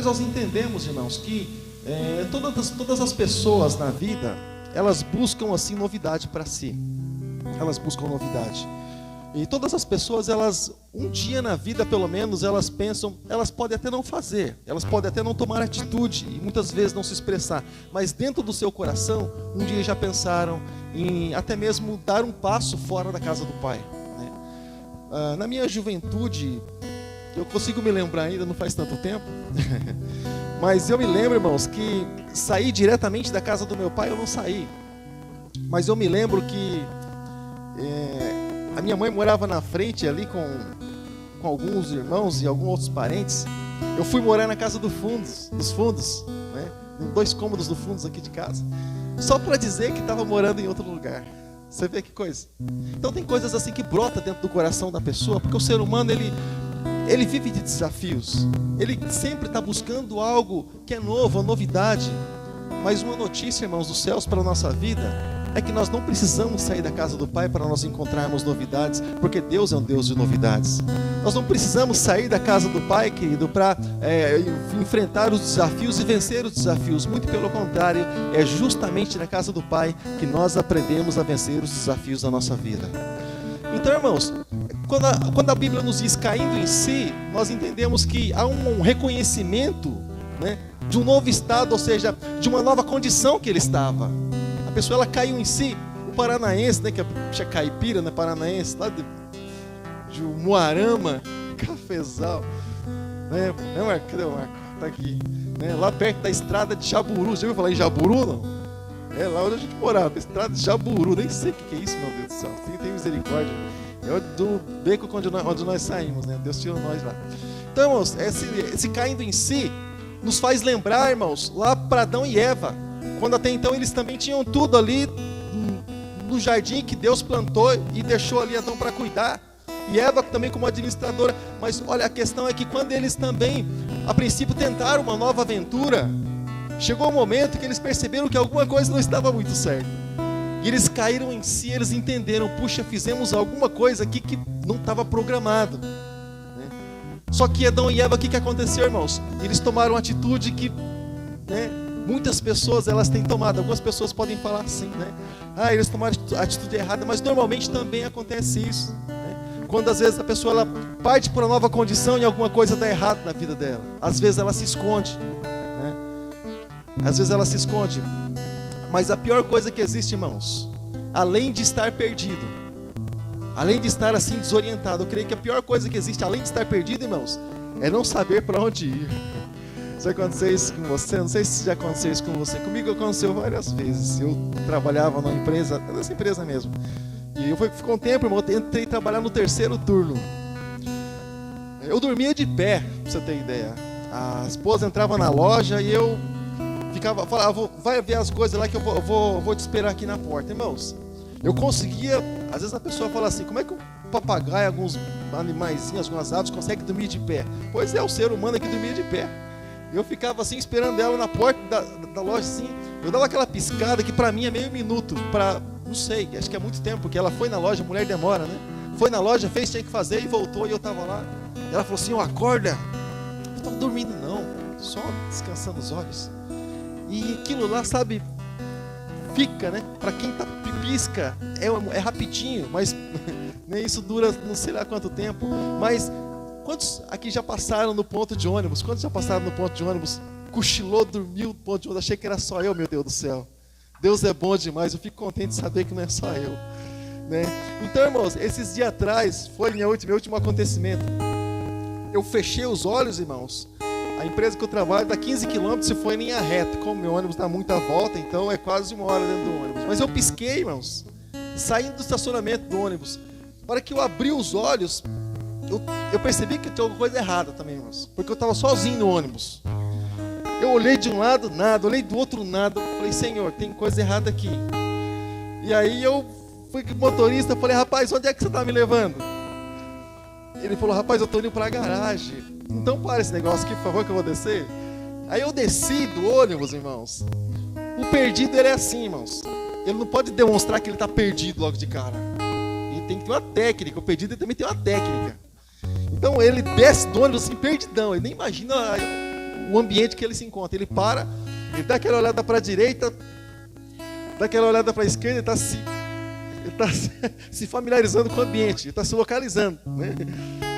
nós entendemos, irmãos, que todas as pessoas na vida, elas buscam assim novidade para si. Elas buscam novidade. E todas as pessoas, elas, um dia na vida pelo menos, elas pensam, elas podem até não fazer, elas podem até não tomar atitude e muitas vezes não se expressar, mas dentro do seu coração, um dia já pensaram em até mesmo dar um passo fora da casa do Pai, né? Na minha juventude, eu consigo me lembrar ainda, não faz tanto tempo, mas eu me lembro, irmãos, que sair diretamente da casa do meu pai eu não saí, mas eu me lembro que a minha mãe morava na frente ali com alguns irmãos e alguns outros parentes. Eu fui morar na casa dos fundos, né? Em 2 cômodos do fundos aqui de casa, só para dizer que estava morando em outro lugar. Você vê que coisa? Então tem coisas assim que brotam dentro do coração da pessoa, porque o ser humano ele vive de desafios. Ele sempre está buscando algo que é novo, uma novidade. Mas uma notícia, irmãos, dos céus para a nossa vida é que nós não precisamos sair da casa do Pai para nós encontrarmos novidades, porque Deus é um Deus de novidades. Nós não precisamos sair da casa do Pai, querido, para enfrentar os desafios e vencer os desafios. Muito pelo contrário, é justamente na casa do Pai que nós aprendemos a vencer os desafios da nossa vida. Então, irmãos, quando a Bíblia nos diz caindo em si, nós entendemos que há um reconhecimento, né, de um novo estado, ou seja, de uma nova condição que ele estava. A pessoa, ela caiu em si. O paranaense, né, que é caipira, né, paranaense, lá de Umuarama, Cafezal, né, Marco? Cadê o Marco? Tá aqui, né, lá perto da estrada de Jaburu. Já ouviu falar em Jaburu, não? É lá onde a gente morava, estrada de Jaburu. Nem sei o que é isso, meu Deus do céu. Tem misericórdia. É do beco onde nós saímos, né? Deus tirou nós lá. Então, irmãos, esse caindo em si nos faz lembrar, irmãos, lá para Adão e Eva, quando até então eles também tinham tudo ali no jardim que Deus plantou e deixou ali Adão para cuidar, e Eva também como administradora. Mas olha, a questão é que quando eles também, a princípio, tentaram uma nova aventura, chegou um momento que eles perceberam que alguma coisa não estava muito certa, e eles caíram em si. Eles entenderam, puxa, fizemos alguma coisa aqui que não estava programado, né? Só que Adão e Eva, o que aconteceu, irmãos? Eles tomaram uma atitude que, né, muitas pessoas elas têm tomado. Algumas pessoas podem falar assim, né? Eles tomaram a atitude errada, mas normalmente também acontece isso, né? Quando às vezes a pessoa ela parte para uma nova condição e alguma coisa dá errado na vida dela, às vezes ela se esconde, né? Às vezes ela se esconde. Mas a pior coisa que existe, irmãos, além de estar perdido, além de estar assim desorientado, eu creio que a pior coisa que existe, além de estar perdido, irmãos, é não saber para onde ir. Já aconteceu isso com você? Não sei se já aconteceu isso com você. Comigo aconteceu várias vezes. Eu trabalhava numa empresa, nessa empresa mesmo, e ficou um tempo, irmão, eu tentei trabalhar no 3º turno. Eu dormia de pé, pra você ter ideia. A esposa entrava na loja e eu falava, vai ver as coisas lá que eu vou te esperar aqui na porta. Irmãos, eu conseguia, às vezes a pessoa fala assim, como é que o papagaio, alguns animaizinhos, algumas aves conseguem dormir de pé? Pois é, o ser humano é que dormia de pé. Eu ficava assim, esperando ela na porta da loja, assim. Eu dava aquela piscada que pra mim é meio minuto, não sei, acho que é muito tempo, porque ela foi na loja, a mulher demora, né? Foi na loja, fez, tinha que fazer e voltou, e eu tava lá. E ela falou assim, acorda. Eu não tava dormindo não, só descansando os olhos. E aquilo lá, sabe, fica, né? Para quem tá pisca, é rapidinho, mas nem isso dura não sei lá quanto tempo. Mas quantos aqui já passaram no ponto de ônibus? Quantos já passaram no ponto de ônibus? Cochilou, dormiu no ponto de ônibus, achei que era só eu, meu Deus do céu. Deus é bom demais, eu fico contente de saber que não é só eu, né? Então, irmãos, esses dias atrás foi meu último acontecimento. Eu fechei os olhos, irmãos. A empresa que eu trabalho dá 15 km se for em linha reta. Como meu ônibus dá muita volta, então é quase 1 hora dentro do ônibus. Mas eu pisquei, irmãos, saindo do estacionamento do ônibus. Na hora que eu abri os olhos, eu percebi que tinha alguma coisa errada também, irmãos, porque eu estava sozinho no ônibus. Eu olhei de um lado, nada, olhei do outro, nada. Eu falei, Senhor, tem coisa errada aqui. E aí eu fui com o motorista, falei, rapaz, onde é que você está me levando? Ele falou, rapaz, eu estou indo para a garagem. Então para esse negócio aqui, por favor, que eu vou descer. Aí eu desci do ônibus, irmãos. O perdido, ele é assim, irmãos. Ele não pode demonstrar que ele está perdido logo de cara. Ele tem que ter uma técnica. O perdido, ele também tem uma técnica. Então ele desce do ônibus assim, perdidão. Ele nem imagina o ambiente que ele se encontra. Ele para, ele dá aquela olhada para a direita, dá aquela olhada para a esquerda, ele está se familiarizando com o ambiente, ele está se localizando, né?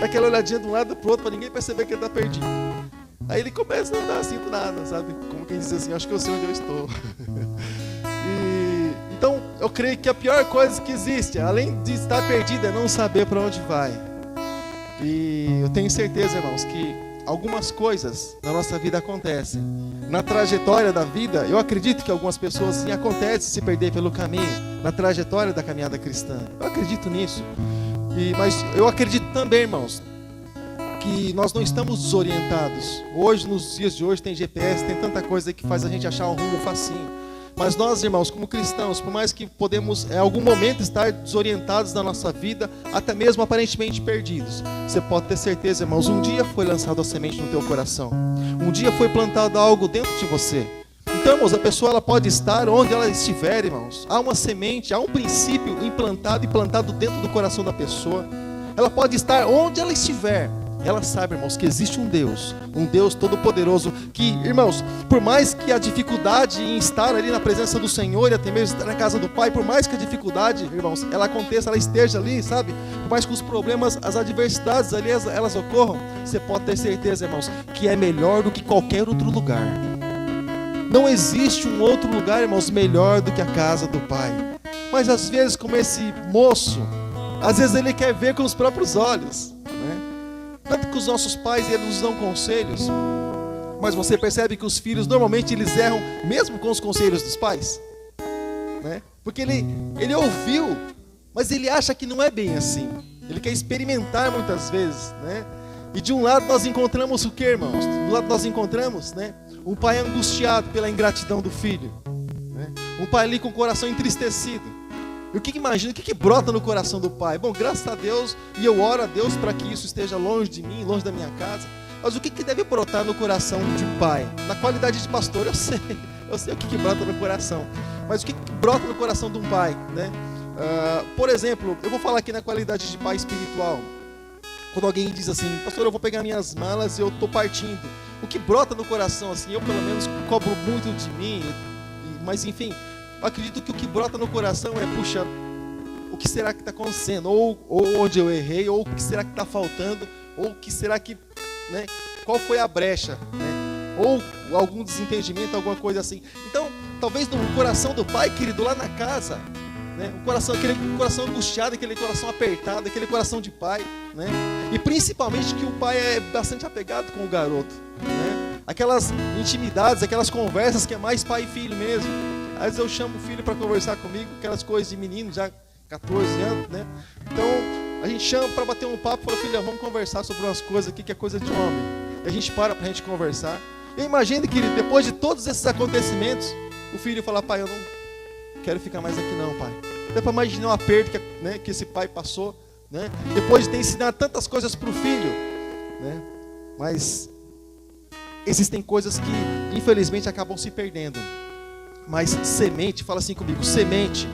Dá aquela olhadinha de um lado para o outro para ninguém perceber que ele está perdido. Aí ele começa a andar assim do nada, sabe? Como quem diz assim, acho que eu sei onde eu estou. Então, eu creio que a pior coisa que existe, além de estar perdido, é não saber para onde vai. E eu tenho certeza, irmãos, que algumas coisas na nossa vida acontecem. Na trajetória da vida, eu acredito que algumas pessoas sim acontece se perder pelo caminho, na trajetória da caminhada cristã. Eu acredito nisso. Mas eu acredito também, irmãos, que nós não estamos desorientados. Hoje, nos dias de hoje, tem GPS, tem tanta coisa que faz a gente achar um rumo facinho. Mas nós, irmãos, como cristãos, por mais que podemos em algum momento estar desorientados na nossa vida, até mesmo aparentemente perdidos, você pode ter certeza, irmãos, um dia foi lançado a semente no teu coração. Um dia foi plantado algo dentro de você. Então, irmãos, a pessoa ela pode estar onde ela estiver, irmãos. Há uma semente, há um princípio implantado e plantado dentro do coração da pessoa. Ela pode estar onde ela estiver. Ela sabe, irmãos, que existe um Deus todo-poderoso, que, irmãos, por mais que a dificuldade em estar ali na presença do Senhor e até mesmo estar na casa do Pai, por mais que a dificuldade, irmãos, ela aconteça, ela esteja ali, sabe? Por mais que os problemas, as adversidades ali, elas ocorram, você pode ter certeza, irmãos, que é melhor do que qualquer outro lugar. Não existe um outro lugar, irmãos, melhor do que a casa do Pai. Mas às vezes, como esse moço, às vezes ele quer ver com os próprios olhos, né? Tanto que os nossos pais, eles nos dão conselhos, mas você percebe que os filhos, normalmente, eles erram mesmo com os conselhos dos pais, né? Porque ele ouviu, mas ele acha que não é bem assim. Ele quer experimentar muitas vezes, né? E de um lado nós encontramos o que, irmãos? Do lado nós encontramos, né, um pai angustiado pela ingratidão do filho, né? Um pai ali com o coração entristecido. E o que imagina, o que brota no coração do pai? Bom, graças a Deus, e eu oro a Deus para que isso esteja longe de mim, longe da minha casa. Mas o que deve brotar no coração de um pai? Na qualidade de pastor, eu sei o que brota no coração. Mas o que brota no coração de um pai, né? Por exemplo, eu vou falar aqui na qualidade de pai espiritual. Quando alguém diz assim, pastor, eu vou pegar minhas malas e eu estou partindo. O que brota no coração, assim, eu pelo menos cobro muito de mim, mas enfim, eu acredito que o que brota no coração é, puxa, o que será que está acontecendo? Ou onde eu errei, ou o que será que está faltando, ou o que será que, né, qual foi a brecha, né? Ou algum desentendimento, alguma coisa assim. Então, talvez no coração do pai, querido, lá na casa, né, aquele coração angustiado, aquele coração apertado, aquele coração de pai, né? E principalmente que o pai é bastante apegado com o garoto, né? Aquelas intimidades, aquelas conversas que é mais pai e filho mesmo. Às vezes eu chamo o filho para conversar comigo, aquelas coisas de menino, já 14 anos, né? Então, a gente chama para bater um papo, fala, filha, vamos conversar sobre umas coisas aqui que é coisa de homem. E a gente para a gente conversar. E imagine que depois de todos esses acontecimentos, o filho fala, pai, eu não quero ficar mais aqui não, pai. Dá para imaginar o aperto que esse pai passou, né? Depois de ter ensinado tantas coisas para o filho, né? Mas existem coisas que infelizmente acabam se perdendo. Mas semente, fala assim comigo, semente,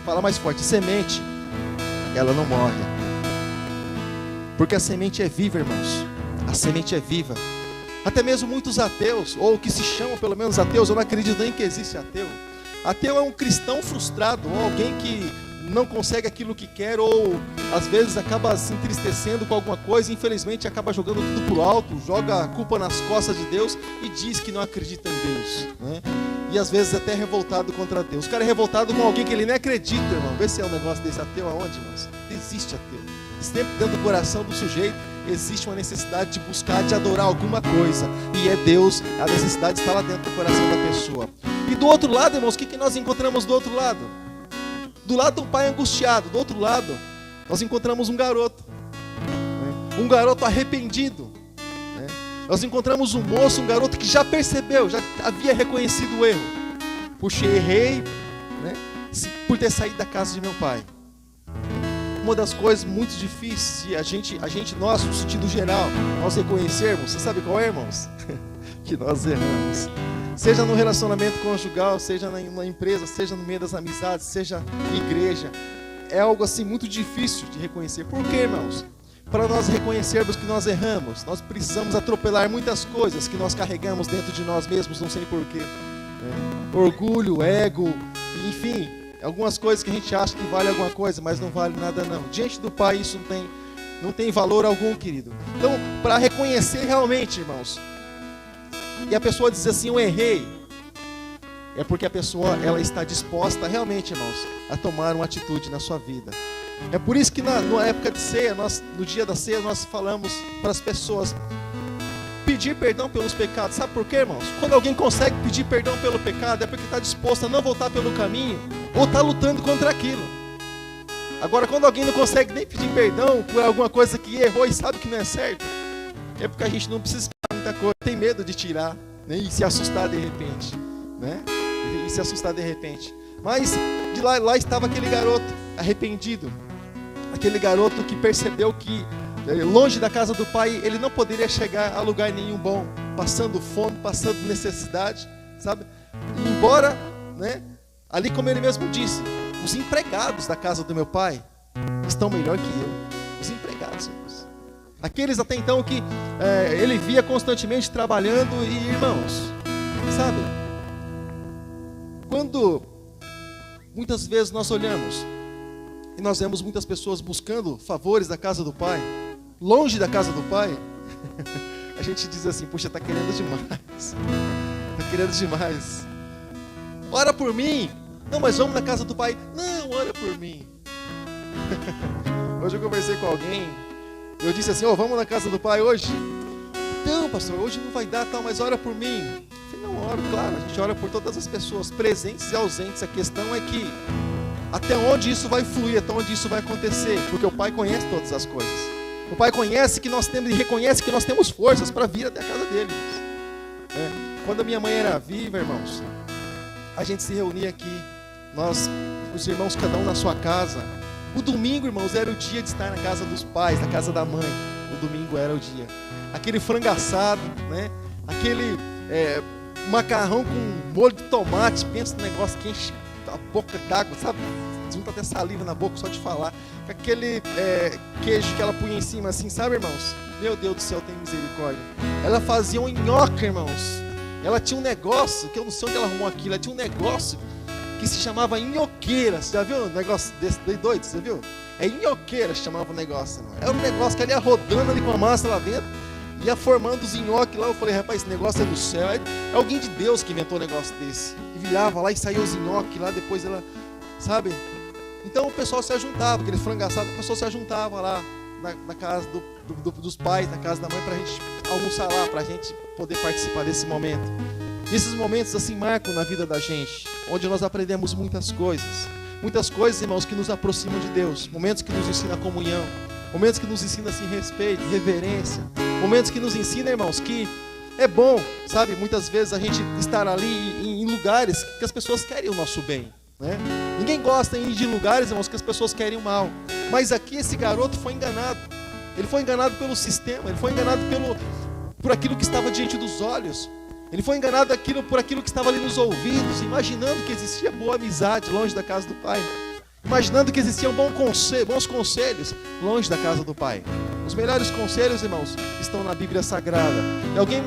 fala mais forte, semente, ela não morre. Porque a semente é viva, irmãos. A semente é viva. Até mesmo muitos ateus, ou que se chamam pelo menos ateus, eu não acredito nem que existe ateu. Ateu é um cristão frustrado, ou alguém que não consegue aquilo que quer, ou às vezes acaba se entristecendo com alguma coisa, e infelizmente acaba jogando tudo pro alto, joga a culpa nas costas de Deus e diz que não acredita em Deus, né? E às vezes até revoltado contra Deus. O cara é revoltado com alguém que ele nem acredita, irmão. Vê se é um negócio desse ateu aonde, irmãos? Existe ateu. Sempre dentro do coração do sujeito existe uma necessidade de buscar, de adorar alguma coisa. E é Deus, a necessidade está lá dentro do coração da pessoa. E do outro lado, irmãos, o que nós encontramos do outro lado? Do lado do pai angustiado, do outro lado, nós encontramos um garoto. Um garoto arrependido. Nós encontramos um moço, um garoto que já percebeu, já havia reconhecido o erro. Puxa, errei, né, por ter saído da casa de meu pai. Uma das coisas muito difíceis de nós, no sentido geral, nós reconhecermos, você sabe qual é, irmãos? Que nós erramos. Seja no relacionamento conjugal, seja na empresa, seja no meio das amizades, seja na igreja. É algo assim muito difícil de reconhecer. Por quê, irmãos? para nós reconhecermos que nós erramos, nós precisamos atropelar muitas coisas que nós carregamos dentro de nós mesmos, não sei porquê. Orgulho, ego, enfim, algumas coisas que a gente acha que vale alguma coisa, mas não vale nada não. Diante do Pai isso não tem valor algum, querido. Então, para reconhecer realmente, irmãos, e a pessoa diz assim, eu errei, é porque a pessoa ela está disposta realmente, irmãos, a tomar uma atitude na sua vida. É por isso que na época de ceia, no dia da ceia, nós falamos para as pessoas pedir perdão pelos pecados. Sabe por quê, irmãos? Quando alguém consegue pedir perdão pelo pecado, é porque está disposto a não voltar pelo caminho ou está lutando contra aquilo. Agora, quando alguém não consegue nem pedir perdão por alguma coisa que errou e sabe que não é certo, é porque a gente não precisa esperar muita coisa, tem medo de tirar, né, e se assustar de repente, né? E se assustar de repente. Mas de lá estava aquele garoto arrependido, aquele garoto que percebeu que longe da casa do pai ele não poderia chegar a lugar nenhum bom, passando fome, passando necessidade, sabe? E embora, né, ali como ele mesmo disse, os empregados da casa do meu pai estão melhor que eu. Os empregados, irmãos. Aqueles até então que ele via constantemente trabalhando. E irmãos, sabe, quando muitas vezes nós olhamos e nós vemos muitas pessoas buscando favores da casa do pai, longe da casa do pai, a gente diz assim, puxa, está querendo demais. Está querendo demais. Ora por mim. Não, mas vamos na casa do pai. Não, ora por mim. Hoje eu conversei com alguém, eu disse assim, vamos na casa do pai hoje? Não, pastor, hoje não vai dar, tal, mas ora por mim. Eu falei, não, oro, claro, a gente ora por todas as pessoas, presentes e ausentes. A questão é que até onde isso vai fluir, até onde isso vai acontecer, porque o pai conhece todas as coisas. O pai conhece que nós temos e reconhece que nós temos forças para vir até a casa dele. Quando a minha mãe era viva, irmãos, a gente se reunia aqui, nós, os irmãos, cada um na sua casa. O domingo, irmãos, era o dia de estar na casa dos pais, na casa da mãe. O domingo era o dia. Aquele frango assado, né? Aquele macarrão com molho de tomate. Pensa no negócio que enche a boca d'água, sabe? Junta até saliva na boca só de falar. Aquele queijo que ela punha em cima assim, sabe, irmãos? Meu Deus do céu, tem misericórdia. Ela fazia um nhoque, irmãos. Ela tinha um negócio, que eu não sei onde ela arrumou aquilo. Ela tinha um negócio que se chamava nhoqueira. Você já viu um negócio desse doido? Você viu? É nhoqueira que chamava o negócio, irmão. Era um negócio que ela ia rodando ali com a massa lá dentro, ia formando os nhoques lá. Eu falei, rapaz, esse negócio é do céu. É alguém de Deus que inventou um negócio desse. E virava lá e saía os nhoques lá, depois ela, sabe? Então o pessoal se ajuntava, aquele frango assado, o pessoal se ajuntava lá na casa dos pais, na casa da mãe, pra gente almoçar lá, pra gente poder participar desse momento. E esses momentos assim marcam na vida da gente, onde nós aprendemos muitas coisas, irmãos, que nos aproximam de Deus, momentos que nos ensinam a comunhão, momentos que nos ensinam assim respeito, reverência, momentos que nos ensinam, irmãos, que é bom, sabe, muitas vezes a gente estar ali em lugares que as pessoas querem o nosso bem, né? Ninguém gosta de ir de lugares, irmãos, que as pessoas querem o mal. Mas aqui esse garoto foi enganado. Ele foi enganado pelo sistema, ele foi enganado por aquilo que estava diante dos olhos. Ele foi enganado por aquilo que estava ali nos ouvidos, imaginando que existia boa amizade longe da casa do pai, imaginando que existiam bons conselhos longe da casa do pai. Os melhores conselhos, irmãos, estão na Bíblia Sagrada. E alguém,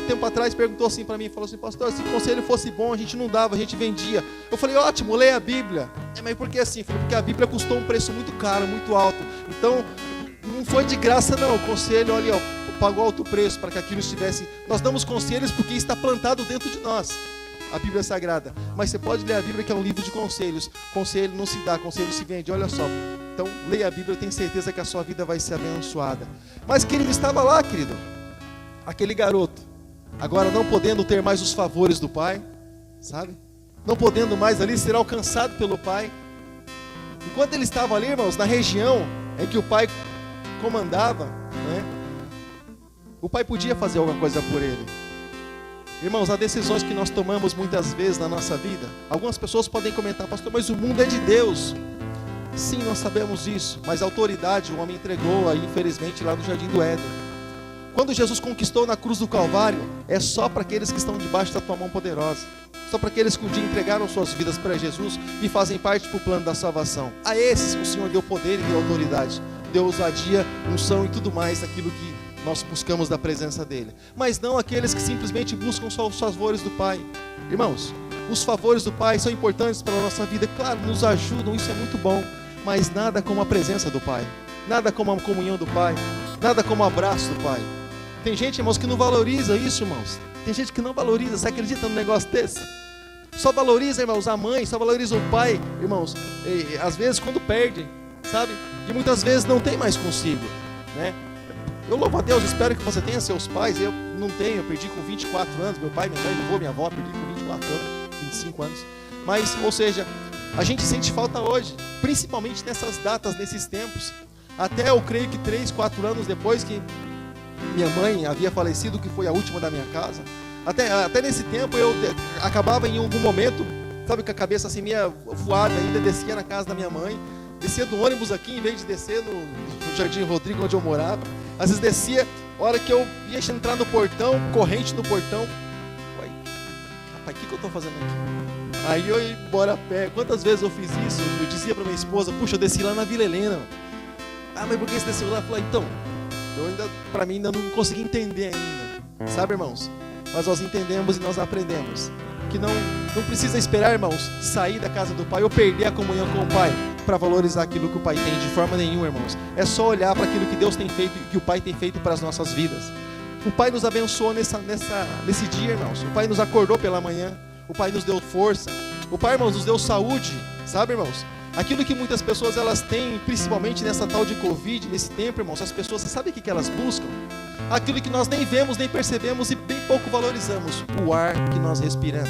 tempo atrás, perguntou assim para mim, falou assim, pastor, se o conselho fosse bom, a gente não dava, a gente vendia. Eu falei, ótimo, leia a Bíblia. Mas por que assim? Eu falei, porque a Bíblia custou um preço muito caro, muito alto. Então, não foi de graça não, o conselho, olha, pagou alto preço para que aquilo estivesse. Nós damos conselhos porque está plantado dentro de nós, a Bíblia Sagrada. Mas você pode ler a Bíblia, que é um livro de conselhos. Conselho não se dá, conselho se vende, olha só. Então, leia a Bíblia, eu tenho certeza que a sua vida vai ser abençoada. Mas, querido, estava lá, querido, aquele garoto, agora não podendo ter mais os favores do pai, sabe? Não podendo mais ali ser alcançado pelo pai. Enquanto ele estava ali, irmãos, na região em que o pai comandava, né? O pai podia fazer alguma coisa por ele. Irmãos, há decisões que nós tomamos muitas vezes na nossa vida. Algumas pessoas podem comentar, pastor, mas o mundo é de Deus. Sim, nós sabemos isso, mas a autoridade o homem entregou aí, infelizmente, lá no Jardim do Éden. Quando Jesus conquistou na cruz do Calvário, é só para aqueles que estão debaixo da tua mão poderosa. Só para aqueles que um dia entregaram suas vidas para Jesus e fazem parte do plano da salvação. A esses o Senhor deu poder e deu autoridade. deu ousadia, unção e tudo mais, aquilo que nós buscamos da presença dele. Mas não aqueles que simplesmente buscam só os favores do Pai. Irmãos, os favores do Pai são importantes para a nossa vida, claro, nos ajudam, isso é muito bom, mas nada como a presença do Pai, nada como a comunhão do Pai, nada como o abraço do Pai. Tem gente, irmãos, que não valoriza isso, irmãos. Tem gente que não valoriza. Você acredita num negócio desse? Só valoriza, irmãos, a mãe, só valoriza o pai, irmãos, e, às vezes quando perde, sabe? E muitas vezes não tem mais consigo, né? Eu louvo a Deus, espero que você tenha seus pais. Eu não tenho, eu perdi com 24 anos, meu pai, minha mãe, meu avô, minha avó, perdi com 24 anos, 25 anos. Mas, ou seja, a gente sente falta hoje, principalmente nessas datas, nesses tempos. Até eu creio que 3, 4 anos depois que minha mãe havia falecido, que foi a última da minha casa, até nesse tempo eu acabava em algum momento, sabe, com a cabeça assim meia voada ainda, descia na casa da minha mãe, descia do ônibus aqui, em vez de descer no Jardim Rodrigo, onde eu morava, às vezes descia, a hora que eu ia entrar no portão, corrente no portão, uai, rapaz, o que eu estou fazendo aqui? Aí eu ia embora a pé. Quantas vezes eu fiz isso? Eu dizia para minha esposa, puxa, eu desci lá na Vila Helena. Ah, mas por que você desceu lá? Eu falei, então, para mim ainda não consegui entender ainda, sabe, irmãos? Mas nós entendemos e nós aprendemos que não precisa esperar, irmãos, sair da casa do Pai ou perder a comunhão com o Pai para valorizar aquilo que o Pai tem, de forma nenhuma, irmãos. É só olhar para aquilo que Deus tem feito e que o Pai tem feito para as nossas vidas. O Pai nos abençoou nesse dia, irmãos. O Pai nos acordou pela manhã, o Pai nos deu força, o Pai, irmãos, nos deu saúde, sabe, irmãos? Aquilo que muitas pessoas elas têm, principalmente nessa tal de Covid, nesse tempo, irmãos, as pessoas, você sabe o que elas buscam? Aquilo que nós nem vemos, nem percebemos e bem pouco valorizamos, o ar que nós respiramos.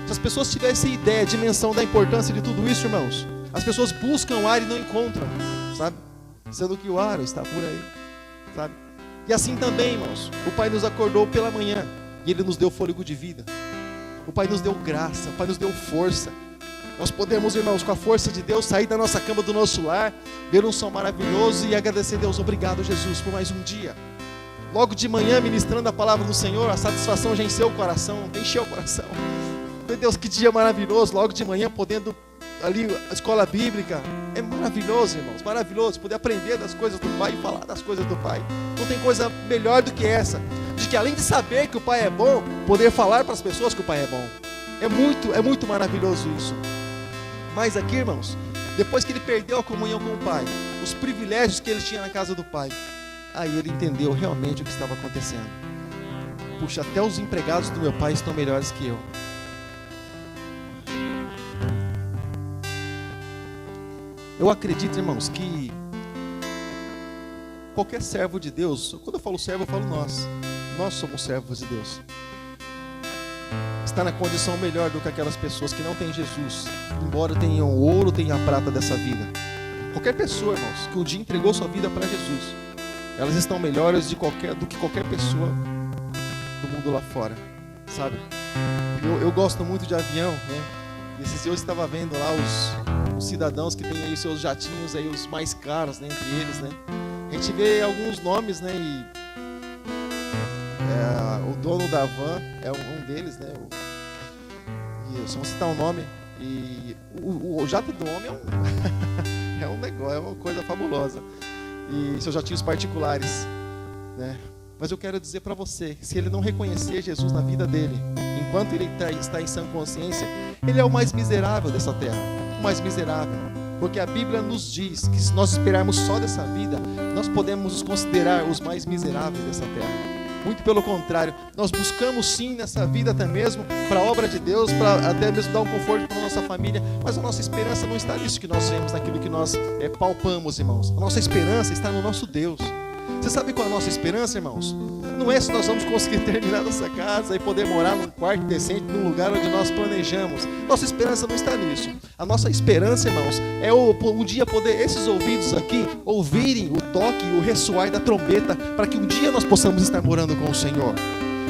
Se as pessoas tivessem ideia, dimensão da importância de tudo isso, irmãos, as pessoas buscam ar e não encontram, sabe? Sendo que o ar está por aí, sabe? E assim também, irmãos, o Pai nos acordou pela manhã e Ele nos deu fôlego de vida. O Pai nos deu graça, o Pai nos deu força. Nós podemos, irmãos, com a força de Deus, sair da nossa cama, do nosso lar, ver um som maravilhoso e agradecer a Deus. Obrigado, Jesus, por mais um dia. Logo de manhã, ministrando a palavra do Senhor, a satisfação já encheu o coração, encheu o coração. Meu Deus, que dia maravilhoso, logo de manhã, podendo ali, a escola bíblica. É maravilhoso, irmãos, maravilhoso, poder aprender das coisas do Pai e falar das coisas do Pai. Não tem coisa melhor do que essa, de que além de saber que o Pai é bom, poder falar para as pessoas que o Pai é bom. É muito maravilhoso isso. Mas aqui, irmãos, depois que ele perdeu a comunhão com o Pai, os privilégios que ele tinha na casa do Pai, aí ele entendeu realmente o que estava acontecendo. Puxa, até os empregados do meu pai estão melhores que eu. Eu acredito, irmãos, que qualquer servo de Deus, quando eu falo servo, eu falo nós. Nós somos servos de Deus. Está na condição melhor do que aquelas pessoas que não têm Jesus, embora tenham o ouro, tenham a prata dessa vida. Qualquer pessoa, irmãos, que um dia entregou sua vida para Jesus, elas estão melhores do que qualquer pessoa do mundo lá fora, sabe? Eu gosto muito de avião, né? Esses dias eu estava vendo lá os cidadãos que têm aí seus jatinhos aí, os mais caros, né, entre eles, né? A gente vê alguns nomes, né? E o dono da van é um deles, né? E só vou citar um nome. E o jato do homem é um negócio, é uma coisa fabulosa. E seus jatinhos particulares, né? Mas eu quero dizer para você, se ele não reconhecer Jesus na vida dele, enquanto ele está em sã consciência, ele é o mais miserável dessa terra, o mais miserável, porque a Bíblia nos diz que se nós esperarmos só dessa vida, nós podemos nos considerar os mais miseráveis dessa terra. Muito pelo contrário, nós buscamos sim nessa vida até mesmo para a obra de Deus, para até mesmo dar um conforto para a nossa família, mas a nossa esperança não está nisso que nós vemos, naquilo que nós palpamos, irmãos. A nossa esperança está no nosso Deus. Você sabe qual é a nossa esperança, irmãos? Não é se nós vamos conseguir terminar nossa casa e poder morar num quarto decente, num lugar onde nós planejamos. Nossa esperança não está nisso. A nossa esperança, irmãos, é um dia poder esses ouvidos aqui ouvirem o toque e o ressoar da trombeta, para que um dia nós possamos estar morando com o Senhor.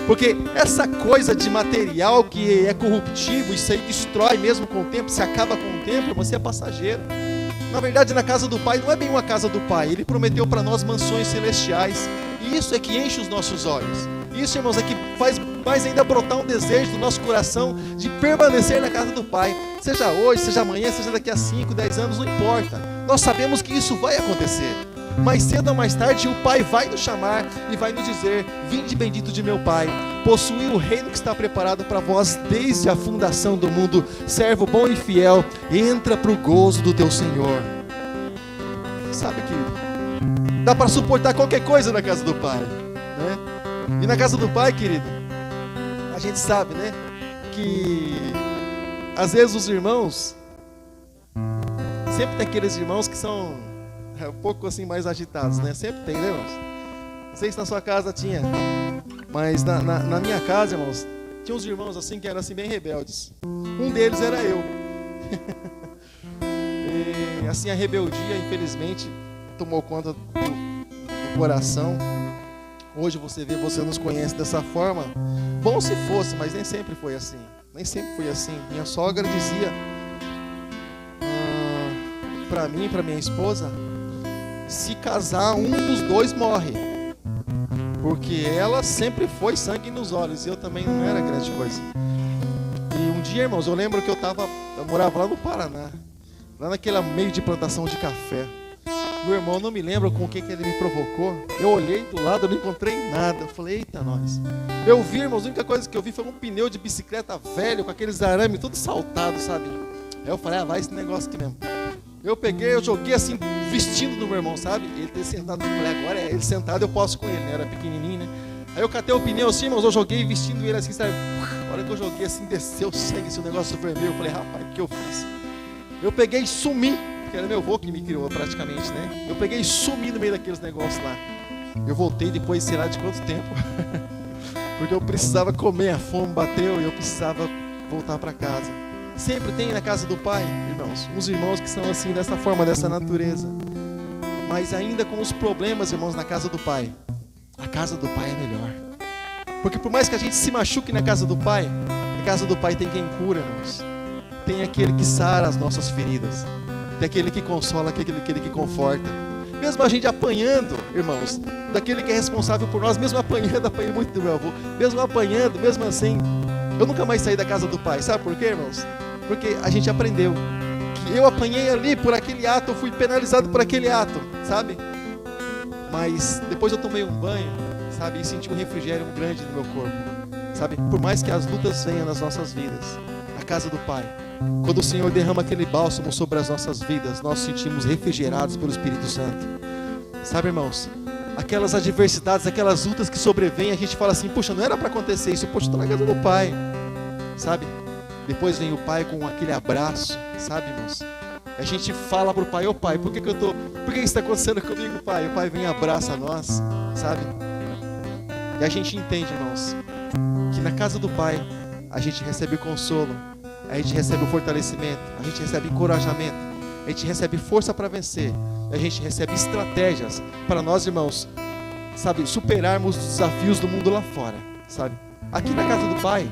Porque essa coisa de material que é corruptível, isso aí destrói mesmo com o tempo, se acaba com o tempo, você é passageiro. Na verdade, na casa do Pai não é bem uma casa do Pai. Ele prometeu para nós mansões celestiais. E isso é que enche os nossos olhos. Isso, irmãos, é que faz mais ainda brotar um desejo do nosso coração de permanecer na casa do Pai. Seja hoje, seja amanhã, seja daqui a 5, 10 anos, não importa. Nós sabemos que isso vai acontecer. mais cedo ou mais tarde o Pai vai nos chamar e vai nos dizer: vinde bendito de meu Pai, possuir o reino que está preparado para vós desde a fundação do mundo. Servo bom e fiel, entra para o gozo do teu Senhor. Sabe que dá para suportar qualquer coisa na casa do Pai, né? E na casa do Pai, querido, a gente sabe, né, que às vezes os irmãos, sempre tem aqueles irmãos que são um pouco assim mais agitados, né? Sempre tem, né, irmãos? Não sei se na sua casa tinha, mas na minha casa, irmãos, tinha uns irmãos assim que eram assim bem rebeldes. Um deles era eu. E assim, a rebeldia, infelizmente, tomou conta do coração. Hoje você vê, você nos conhece dessa forma. Bom se fosse, mas nem sempre foi assim. Nem sempre foi assim. Minha sogra dizia para mim, para minha esposa: se casar, um dos dois morre. Porque ela sempre foi sangue nos olhos, e eu também não era grande coisa. E um dia, irmãos, eu lembro que eu morava lá no Paraná, lá naquele meio de plantação de café. Meu irmão, não me lembro com o que ele me provocou. Eu olhei do lado, eu não encontrei nada. Eu falei: eita, nós. Eu vi, irmãos, a única coisa que eu vi foi um pneu de bicicleta velho, com aqueles arames tudo saltado, sabe? Aí eu falei: vai esse negócio aqui mesmo. Eu peguei, eu joguei assim, vestindo do meu irmão, sabe? Ele ter sentado, eu falei: agora ele sentado, eu posso com ele, né? Era pequenininho, né? Aí eu catei o pneu assim, irmãos, eu joguei vestindo ele assim, sabe? A hora que eu joguei assim, desceu o sangue, esse negócio vermelho. Eu falei: rapaz, o que eu fiz? Eu peguei e sumi, que era meu avô que me criou praticamente, né? Eu peguei e sumi no meio daqueles negócios lá. Eu voltei depois, sei lá de quanto tempo, porque eu precisava comer, a fome bateu e eu precisava voltar para casa. Sempre tem na casa do Pai, irmãos, uns irmãos que são assim, dessa forma, dessa natureza. Mas ainda com os problemas, irmãos, na casa do Pai, a casa do Pai é melhor. Porque por mais que a gente se machuque na casa do Pai, a casa do Pai tem quem cura, irmãos. Tem aquele que sara as nossas feridas, tem aquele que consola, aquele que conforta. Mesmo a gente apanhando, irmãos, daquele que é responsável por nós, mesmo apanhando, apanhei muito do meu avô, mesmo apanhando, mesmo assim, eu nunca mais saí da casa do Pai. Sabe por quê, irmãos? Porque a gente aprendeu que eu apanhei ali por aquele ato, eu fui penalizado por aquele ato, sabe? Mas depois eu tomei um banho, sabe? E senti um refrigério grande no meu corpo, sabe? Por mais que as lutas venham nas nossas vidas, a casa do Pai, quando o Senhor derrama aquele bálsamo sobre as nossas vidas, nós sentimos refrigerados pelo Espírito Santo. Sabe, irmãos? Aquelas adversidades, aquelas lutas que sobrevêm, a gente fala assim: puxa, não era para acontecer isso, poxa, estou na casa do Pai, sabe? Depois vem o Pai com aquele abraço, sabe, irmãos? A gente fala pro Pai: ô Pai, por que isso está acontecendo comigo, Pai? O Pai vem e abraça nós, sabe? E a gente entende, irmãos, que na casa do Pai a gente recebe consolo, a gente recebe o fortalecimento, a gente recebe encorajamento, a gente recebe força para vencer, a gente recebe estratégias para nós, irmãos, sabe, superarmos os desafios do mundo lá fora, sabe? Aqui na casa do Pai,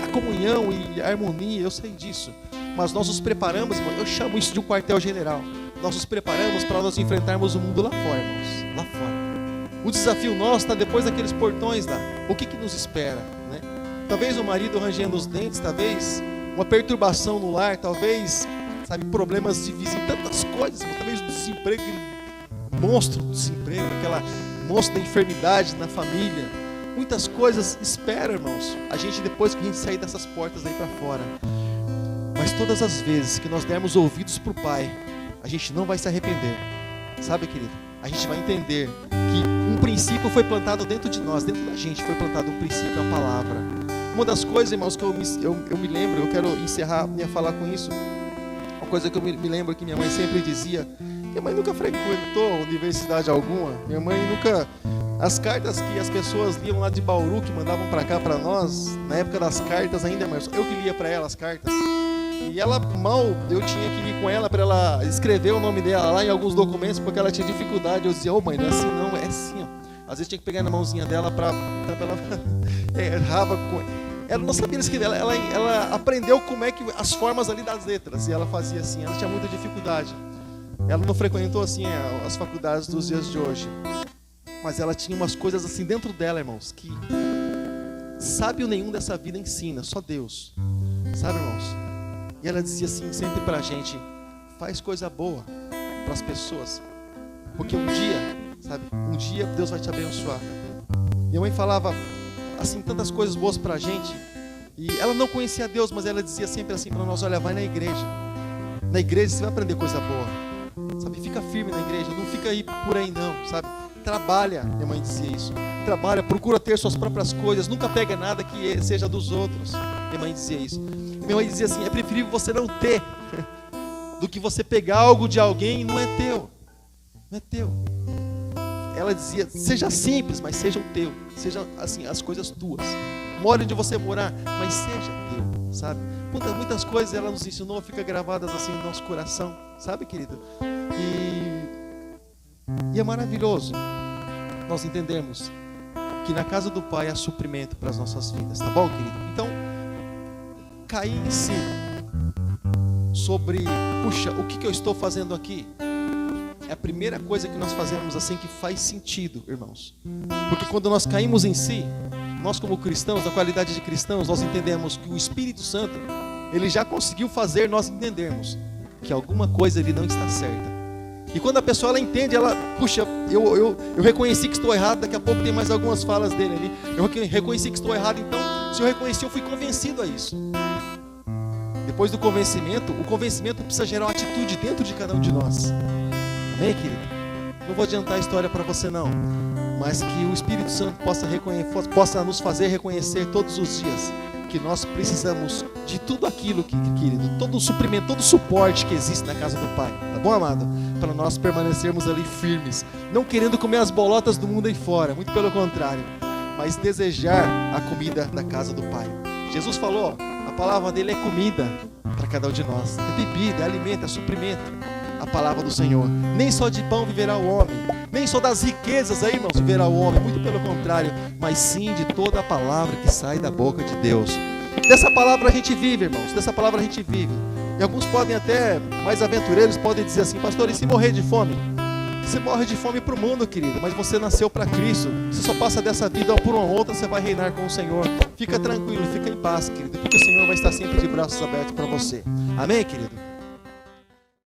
a comunhão e a harmonia, eu sei disso, mas nós nos preparamos, irmãos, eu chamo isso de um quartel-general. Nós nos preparamos para nós enfrentarmos o mundo lá fora, irmãos, lá fora. O desafio nosso está depois daqueles portões lá. O que nos espera, né? Talvez o marido rangendo os dentes, talvez uma perturbação no lar, talvez, sabe, problemas de visita, tantas coisas, talvez o desemprego, monstro do desemprego, aquela monstro da enfermidade na família. Muitas coisas esperam, irmãos, a gente depois que a gente sair dessas portas aí para fora. Mas todas as vezes que nós dermos ouvidos para o Pai, a gente não vai se arrepender. Sabe, querido? A gente vai entender que um princípio foi plantado dentro de nós, dentro da gente foi plantado um princípio, a palavra. Uma das coisas, irmãos, que eu me lembro, eu quero encerrar minha falar com isso. Uma coisa que eu me lembro que minha mãe sempre dizia: minha mãe nunca frequentou universidade alguma, minha mãe nunca... As cartas que as pessoas liam lá de Bauru, que mandavam para cá para nós, na época das cartas ainda, mas eu que lia para ela as cartas. E ela, mal, eu tinha que ir com ela para ela escrever o nome dela lá em alguns documentos, porque ela tinha dificuldade. Eu dizia: ô mãe, não é assim não, é assim, ó. Às vezes tinha que pegar na mãozinha dela para ela errava com... Ela não sabia escrever, ela aprendeu como é que as formas ali das letras, e ela fazia assim, ela tinha muita dificuldade. Ela não frequentou assim as faculdades dos dias de hoje, mas ela tinha umas coisas assim dentro dela, irmãos, que sábio nenhum dessa vida ensina, só Deus, sabe, irmãos? E ela dizia assim sempre pra gente: faz coisa boa para as pessoas, porque um dia, sabe, um dia Deus vai te abençoar. Minha mãe falava assim tantas coisas boas pra gente, e ela não conhecia Deus, mas ela dizia sempre assim para nós: olha, vai na igreja você vai aprender coisa boa, sabe, fica firme na igreja, não fica aí por aí não, sabe, trabalha. Minha mãe dizia isso: trabalha, procura ter suas próprias coisas, nunca pega nada que seja dos outros. Minha mãe dizia isso. Minha mãe dizia assim: é preferível você não ter do que você pegar algo de alguém e não é teu. Não é teu. Ela dizia: seja simples, mas seja o teu. Seja assim, as coisas tuas. More onde você morar, mas seja teu, sabe? Muitas coisas ela nos ensinou, fica gravadas assim no nosso coração, sabe, querido? E é maravilhoso nós entendermos que na casa do Pai há suprimento para as nossas vidas, tá bom, querido? Então, cair em si sobre, puxa, o que eu estou fazendo aqui? É a primeira coisa que nós fazemos assim que faz sentido, irmãos. Porque quando nós caímos em si, nós como cristãos, na qualidade de cristãos, nós entendemos que o Espírito Santo, ele já conseguiu fazer nós entendermos que alguma coisa ele não está certa. E quando a pessoa ela entende, ela, puxa, eu reconheci que estou errado, daqui a pouco tem mais algumas falas dele ali. Eu reconheci que estou errado, então, se eu reconheci, eu fui convencido a isso. Depois do convencimento, o convencimento precisa gerar uma atitude dentro de cada um de nós. Amém, querido? Não vou adiantar a história para você não, mas que o Espírito Santo possa nos fazer reconhecer todos os dias que nós precisamos de tudo aquilo que, querido, todo o suprimento, todo o suporte que existe na casa do Pai, tá bom, amado? Para nós permanecermos ali firmes, não querendo comer as bolotas do mundo aí fora, muito pelo contrário, mas desejar a comida da casa do Pai. Jesus falou, a palavra dele é comida para cada um de nós, é bebida, é alimento, é suprimento. A palavra do Senhor, nem só de pão viverá o homem, nem só das riquezas aí, irmãos, viverá o homem, muito pelo contrário, mas sim de toda a palavra que sai da boca de Deus. Dessa palavra a gente vive, irmãos, dessa palavra a gente vive. E alguns podem até, mais aventureiros, podem dizer assim: pastor, e se morrer de fome? Você morre de fome para o mundo, querido, mas você nasceu para Cristo. Você só passa dessa vida por uma outra, você vai reinar com o Senhor. Fica tranquilo, fica em paz, querido, porque o Senhor vai estar sempre de braços abertos para você. Amém, querido?